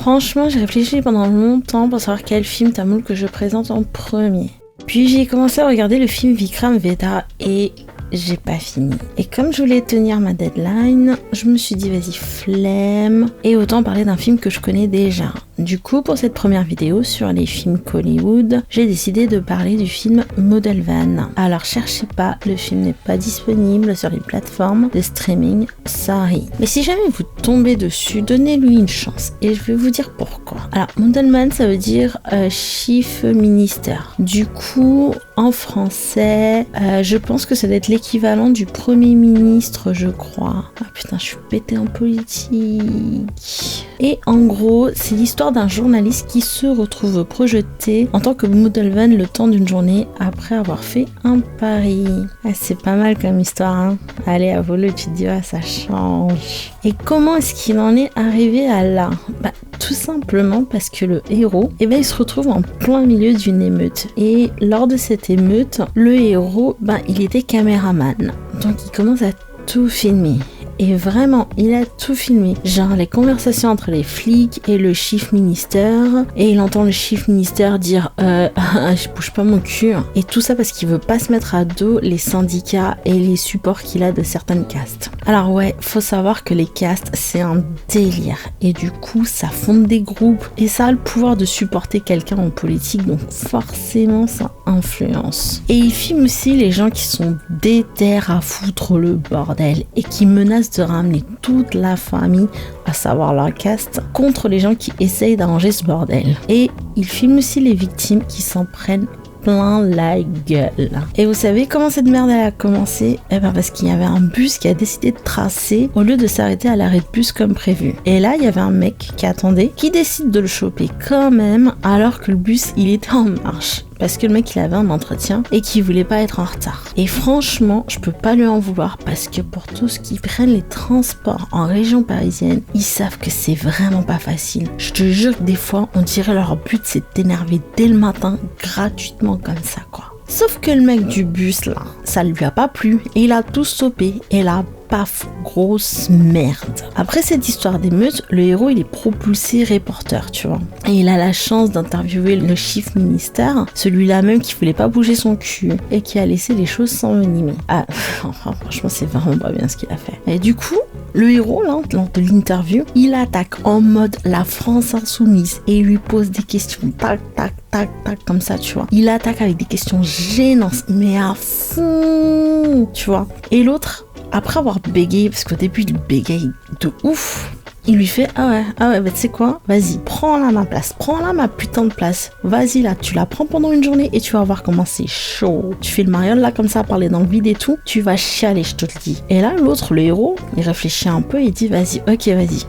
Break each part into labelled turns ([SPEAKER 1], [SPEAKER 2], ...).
[SPEAKER 1] Franchement, j'ai réfléchi pendant longtemps pour savoir quel film tamoul que je présente en premier. Puis j'ai commencé à regarder le film Vikram Vedha et j'ai pas fini. Et comme je voulais tenir ma deadline, je me suis dit vas-y flemme et autant parler d'un film que je connais déjà. Du coup, pour cette première vidéo sur les films Hollywood, j'ai décidé de parler du film Model Van. Alors cherchez pas, le film n'est pas disponible sur les plateformes de streaming, sorry. Mais si jamais vous tombez dessus, donnez-lui une chance et je vais vous dire pourquoi. Alors, Model Van, ça veut dire Chief Minister. Du coup, en français, je pense que ça doit être l'équivalent du Premier ministre, je crois. Ah putain, je suis pétée en politique. Et en gros, c'est l'histoire d'un journaliste qui se retrouve projeté en tant que model van le temps d'une journée après avoir fait un pari. Ah, c'est pas mal comme histoire, hein. Allez, à volo, tu te dis, ah, ça change. Et comment est-ce qu'il en est arrivé à là? Bah, tout simplement parce que le héros, il se retrouve en plein milieu d'une émeute. Et lors de cette émeute, le héros, il était caméraman. Donc il commence à tout filmer. Et vraiment, il a tout filmé. Genre les conversations entre les flics et le chief minister. Et il entend le chief minister dire je bouge pas mon cul. Et tout ça parce qu'il veut pas se mettre à dos les syndicats et les supports qu'il a de certaines castes. Alors ouais, faut savoir que les castes, c'est un délire. Et du coup, ça fonde des groupes. Et ça a le pouvoir de supporter quelqu'un en politique. Donc forcément, ça influence. Et il filme aussi les gens qui sont déter à foutre le bordel. Et qui menacent de ramener toute la famille, à savoir leur caste, contre les gens qui essayent d'arranger ce bordel. Et il filme aussi les victimes qui s'en prennent plein la gueule. Et vous savez comment cette merde elle a commencé? Parce qu'il y avait un bus qui a décidé de tracer au lieu de s'arrêter à l'arrêt de bus comme prévu. Et là, il y avait un mec qui attendait, qui décide de le choper quand même, alors que le bus, il était en marche. Parce que le mec, il avait un entretien et qu'il voulait pas être en retard. Et franchement, je peux pas lui en vouloir parce que pour tous qui prennent les transports en région parisienne, ils savent que c'est vraiment pas facile. Je te jure que des fois, on dirait leur but, c'est d'énerver dès le matin, gratuitement comme ça, quoi. Sauf que le mec du bus, là, ça lui a pas plu et il a tout stoppé. Et là, paf, grosse merde. Après cette histoire d'émeute, le héros, il est propulsé reporter, tu vois. Et il a la chance d'interviewer le chief minister, celui-là même qui voulait pas bouger son cul et qui a laissé les choses s'envenimer. Ah, franchement, c'est vraiment pas bien ce qu'il a fait. Et du coup, le héros, là, lors de l'interview, il attaque en mode la France insoumise et il lui pose des questions tac, tac, tac, tac, comme ça, tu vois. Il attaque avec des questions gênantes, mais à fond, tu vois. Et l'autre, après avoir bégayé, parce qu'au début il bégaye de ouf, il lui fait ah ouais, tu sais quoi, vas-y, prends là ma place, prends là ma putain de place, vas-y là, tu la prends pendant une journée et tu vas voir comment c'est chaud. Tu fais le mariole là comme ça, parler dans le vide et tout, tu vas chialer, je te le dis. Et là l'autre, le héros, il réfléchit un peu et dit vas-y, ok, vas-y,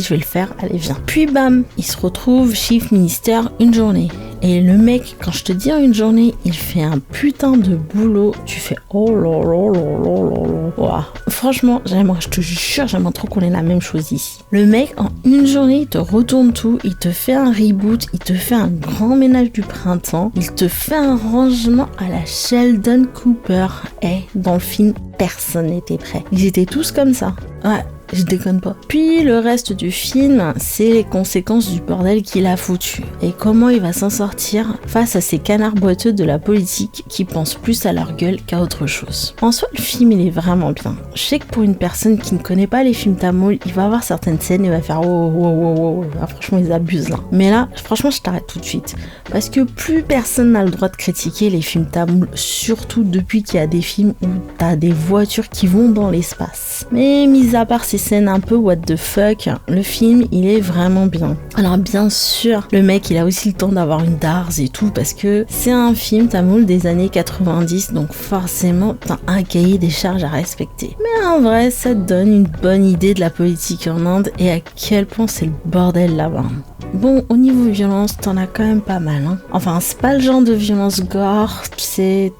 [SPEAKER 1] je vais le faire, allez viens. Puis bam, il se retrouve chief minister une journée. Et le mec, quand je te dis une journée, il fait un putain de boulot. Tu fais oh là là là là là là. Wow. Franchement, je te jure, j'aimerais trop qu'on ait la même chose ici. Le mec, en une journée, il te retourne tout, il te fait un reboot, il te fait un grand ménage du printemps, il te fait un rangement à la Sheldon Cooper. Et dans le film, personne n'était prêt. Ils étaient tous comme ça. Ouais. Je déconne pas. Puis le reste du film, c'est les conséquences du bordel qu'il a foutu. Et comment il va s'en sortir face à ces canards boiteux de la politique qui pensent plus à leur gueule qu'à autre chose. En soi, le film, il est vraiment bien. Je sais que pour une personne qui ne connaît pas les films tamoul, il va avoir certaines scènes et va faire oh. Ah, franchement, ils abusent là. Mais là, franchement, je t'arrête tout de suite. Parce que plus personne n'a le droit de critiquer les films tamoul, surtout depuis qu'il y a des films où t'as des voitures qui vont dans l'espace. Mais mis à part ces scènes un peu what the fuck, le film il est vraiment bien. Alors bien sûr, le mec il a aussi le temps d'avoir une Darz et tout parce que c'est un film tamoul des années 90, donc forcément t'as un cahier des charges à respecter. Mais en vrai, ça te donne une bonne idée de la politique en Inde et à quel point c'est le bordel là-bas. Bon, au niveau violence, t'en as quand même pas mal, hein. Enfin, c'est pas le genre de violence gore,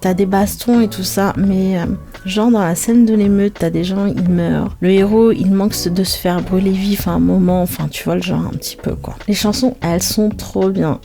[SPEAKER 1] t'as des bastons et tout ça, mais genre dans la scène de l'émeute, t'as des gens, ils meurent. Le héros, il manque de se faire brûler vif à un moment, enfin, tu vois le genre un petit peu, quoi. Les chansons, elles sont trop bien.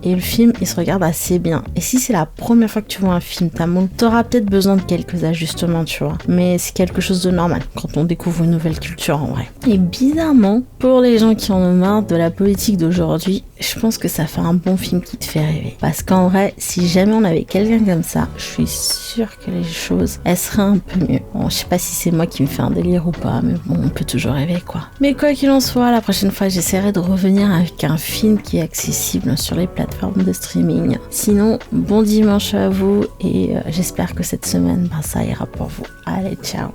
[SPEAKER 1] Et le film, il se regarde assez bien. Et si c'est la première fois que tu vois un film tamoul, t'auras peut-être besoin de quelques ajustements, tu vois. Mais c'est quelque chose de normal quand on découvre une nouvelle culture en vrai. Et bizarrement, pour les gens qui en ont marre de la politique d'aujourd'hui, je pense que ça fait un bon film qui te fait rêver. Parce qu'en vrai, si jamais on avait quelqu'un comme ça, je suis sûre que les choses, elles seraient un peu mieux. Bon, je sais pas si c'est moi qui me fais un délire ou pas, mais bon, on peut toujours rêver quoi. Mais quoi qu'il en soit, la prochaine fois, j'essaierai de revenir avec un film qui est accessible sur les plateformes de streaming. Sinon, bon dimanche à vous et j'espère que cette semaine, ça ira pour vous. Allez, ciao!